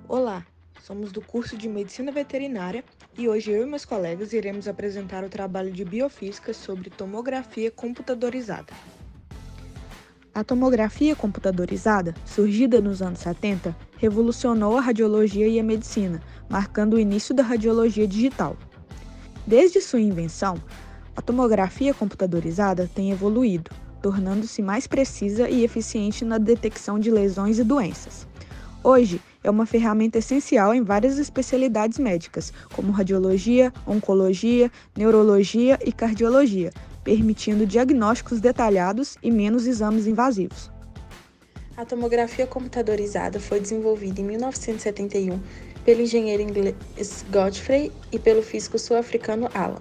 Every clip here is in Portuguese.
Olá, somos do curso de Medicina Veterinária e hoje eu e meus colegas iremos apresentar o trabalho de biofísica sobre tomografia computadorizada. A tomografia computadorizada, surgida nos anos 70, revolucionou a radiologia e a medicina, marcando o início da radiologia digital. Desde sua invenção, a tomografia computadorizada tem evoluído, tornando-se mais precisa e eficiente na detecção de lesões e doenças. Hoje, é uma ferramenta essencial em várias especialidades médicas, como radiologia, oncologia, neurologia e cardiologia, permitindo diagnósticos detalhados e menos exames invasivos. A tomografia computadorizada foi desenvolvida em 1971 pelo engenheiro inglês Godfrey e pelo físico sul-africano Alan.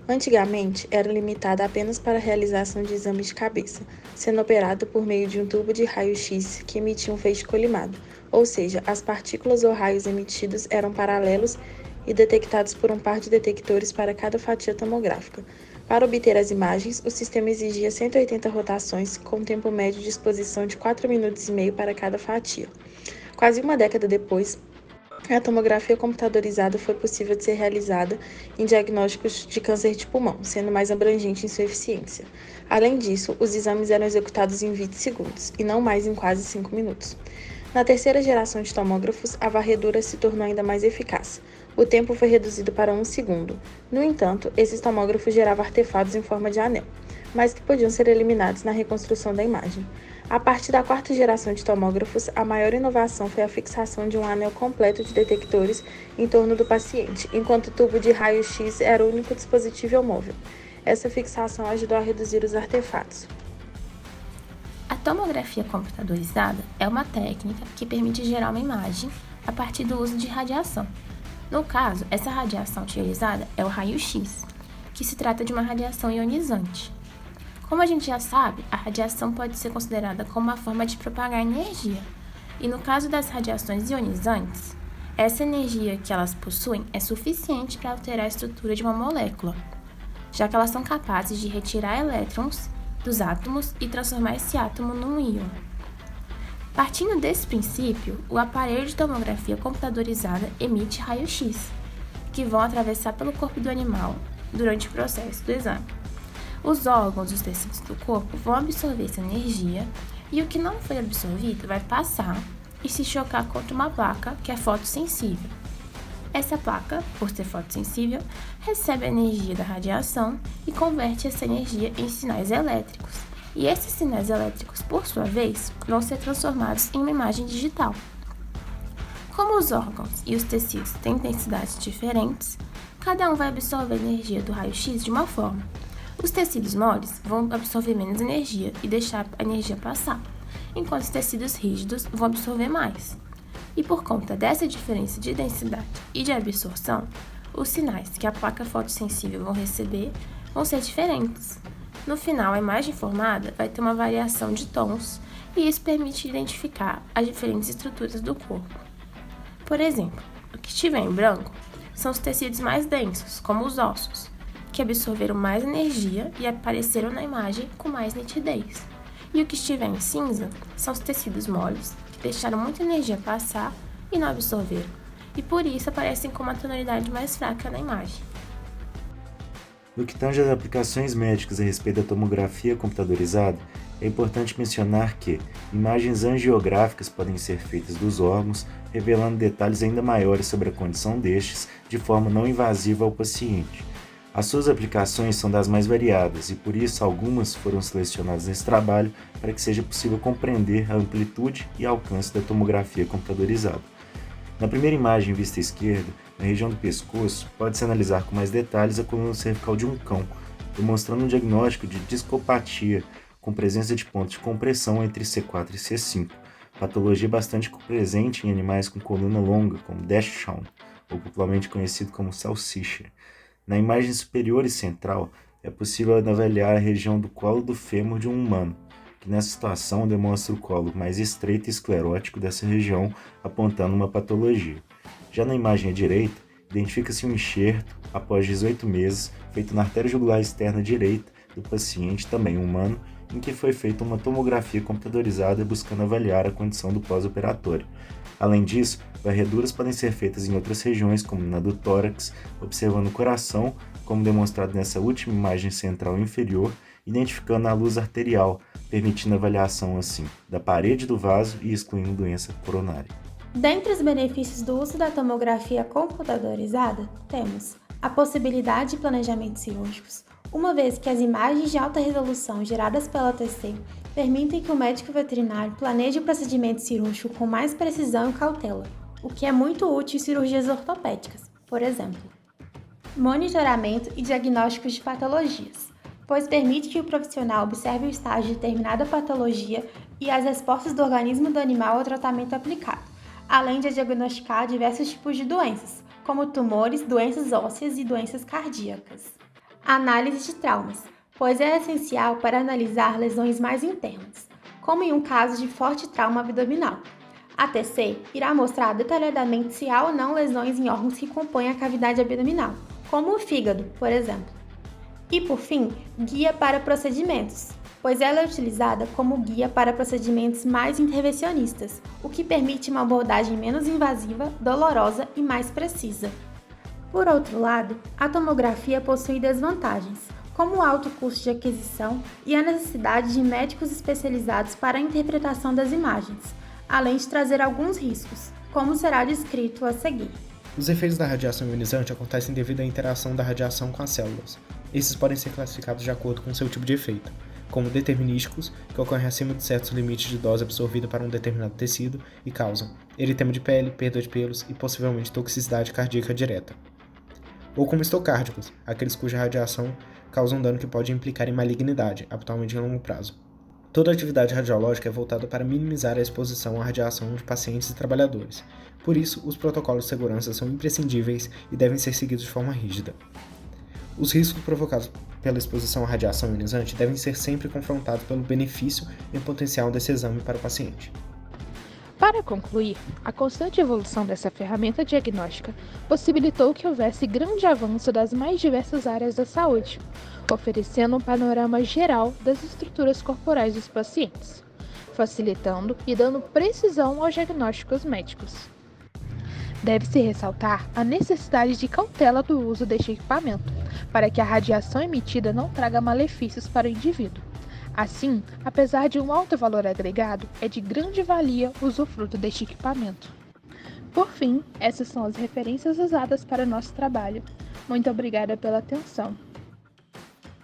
Antigamente, era limitada apenas para a realização de exames de cabeça, sendo operada por meio de um tubo de raio-x que emitia um feixe colimado, ou seja, as partículas ou raios emitidos eram paralelos e detectados por um par de detectores para cada fatia tomográfica. Para obter as imagens, o sistema exigia 180 rotações, com tempo médio de exposição de 4 minutos e meio para cada fatia. Quase uma década depois, a tomografia computadorizada foi possível de ser realizada em diagnósticos de câncer de pulmão, sendo mais abrangente em sua eficiência. Além disso, os exames eram executados em 20 segundos, e não mais em quase 5 minutos. Na terceira geração de tomógrafos, a varredura se tornou ainda mais eficaz. O tempo foi reduzido para 1 segundo. No entanto, esses tomógrafos geravam artefatos em forma de anel, mas que podiam ser eliminados na reconstrução da imagem. A partir da quarta geração de tomógrafos, a maior inovação foi a fixação de um anel completo de detectores em torno do paciente, enquanto o tubo de raio-x era o único dispositivo móvel. Essa fixação ajudou a reduzir os artefatos. A tomografia computadorizada é uma técnica que permite gerar uma imagem a partir do uso de radiação. No caso, essa radiação utilizada é o raio-x, que se trata de uma radiação ionizante. Como a gente já sabe, a radiação pode ser considerada como uma forma de propagar energia, e no caso das radiações ionizantes, essa energia que elas possuem é suficiente para alterar a estrutura de uma molécula, já que elas são capazes de retirar elétrons dos átomos e transformar esse átomo num íon. Partindo desse princípio, o aparelho de tomografia computadorizada emite raio-x, que vão atravessar pelo corpo do animal durante o processo do exame. Os órgãos e os tecidos do corpo vão absorver essa energia e o que não foi absorvido vai passar e se chocar contra uma placa que é fotossensível. Essa placa, por ser fotossensível, recebe a energia da radiação e converte essa energia em sinais elétricos. E esses sinais elétricos, por sua vez, vão ser transformados em uma imagem digital. Como os órgãos e os tecidos têm densidades diferentes, cada um vai absorver a energia do raio-x de uma forma. Os tecidos moles vão absorver menos energia e deixar a energia passar, enquanto os tecidos rígidos vão absorver mais. E por conta dessa diferença de densidade e de absorção, os sinais que a placa fotossensível vão receber vão ser diferentes. No final, a imagem formada vai ter uma variação de tons e isso permite identificar as diferentes estruturas do corpo. Por exemplo, o que estiver em branco são os tecidos mais densos, como os ossos, que absorveram mais energia e apareceram na imagem com mais nitidez. E o que estiver em cinza são os tecidos moles, que deixaram muita energia passar e não absorveram, e por isso aparecem com uma tonalidade mais fraca na imagem. No que tange às aplicações médicas a respeito da tomografia computadorizada, é importante mencionar que imagens angiográficas podem ser feitas dos órgãos, revelando detalhes ainda maiores sobre a condição destes de forma não invasiva ao paciente. As suas aplicações são das mais variadas e por isso algumas foram selecionadas nesse trabalho para que seja possível compreender a amplitude e alcance da tomografia computadorizada. Na primeira imagem vista à esquerda, na região do pescoço, pode-se analisar com mais detalhes a coluna cervical de um cão, demonstrando um diagnóstico de discopatia, com presença de pontos de compressão entre C4 e C5, patologia bastante presente em animais com coluna longa, como Dachshund, ou popularmente conhecido como salsicha. Na imagem superior e central, é possível avaliar a região do colo do fêmur de um humano, que nessa situação demonstra o colo mais estreito e esclerótico dessa região, apontando uma patologia. Já na imagem à direita, identifica-se um enxerto, após 18 meses, feito na artéria jugular externa direita do paciente, também humano, em que foi feita uma tomografia computadorizada buscando avaliar a condição do pós-operatório. Além disso, varreduras podem ser feitas em outras regiões, como na do tórax, observando o coração, como demonstrado nessa última imagem central inferior, identificando a luz arterial, permitindo avaliação assim da parede do vaso e excluindo doença coronária. Dentre os benefícios do uso da tomografia computadorizada, temos a possibilidade de planejamentos cirúrgicos, uma vez que as imagens de alta resolução geradas pela TC permitem que o médico veterinário planeje o procedimento cirúrgico com mais precisão e cautela, o que é muito útil em cirurgias ortopédicas, por exemplo. Monitoramento e diagnósticos de patologias, pois permite que o profissional observe o estágio de determinada patologia e as respostas do organismo do animal ao tratamento aplicado, além de diagnosticar diversos tipos de doenças, como tumores, doenças ósseas e doenças cardíacas. Análise de traumas, pois é essencial para analisar lesões mais internas, como em um caso de forte trauma abdominal. A TC irá mostrar detalhadamente se há ou não lesões em órgãos que compõem a cavidade abdominal, como o fígado, por exemplo. E, por fim, guia para procedimentos, pois ela é utilizada como guia para procedimentos mais intervencionistas, o que permite uma abordagem menos invasiva, dolorosa e mais precisa. Por outro lado, a tomografia possui desvantagens, como o alto custo de aquisição e a necessidade de médicos especializados para a interpretação das imagens, além de trazer alguns riscos, como será descrito a seguir. Os efeitos da radiação ionizante acontecem devido à interação da radiação com as células. Esses podem ser classificados de acordo com seu tipo de efeito, como determinísticos, que ocorrem acima de certos limites de dose absorvida para um determinado tecido e causam eritema de pele, perda de pelos e possivelmente toxicidade cardíaca direta. Ou como estocárdicos, aqueles cuja radiação causa um dano que pode implicar em malignidade, habitualmente em longo prazo. Toda atividade radiológica é voltada para minimizar a exposição à radiação de pacientes e trabalhadores. Por isso, os protocolos de segurança são imprescindíveis e devem ser seguidos de forma rígida. Os riscos provocados pela exposição à radiação ionizante devem ser sempre confrontados pelo benefício e potencial desse exame para o paciente. Para concluir, a constante evolução dessa ferramenta diagnóstica possibilitou que houvesse grande avanço das mais diversas áreas da saúde, oferecendo um panorama geral das estruturas corporais dos pacientes, facilitando e dando precisão aos diagnósticos médicos. Deve-se ressaltar a necessidade de cautela do uso deste equipamento, para que a radiação emitida não traga malefícios para o indivíduo. Assim, apesar de um alto valor agregado, é de grande valia o usufruto deste equipamento. Por fim, essas são as referências usadas para o nosso trabalho. Muito obrigada pela atenção.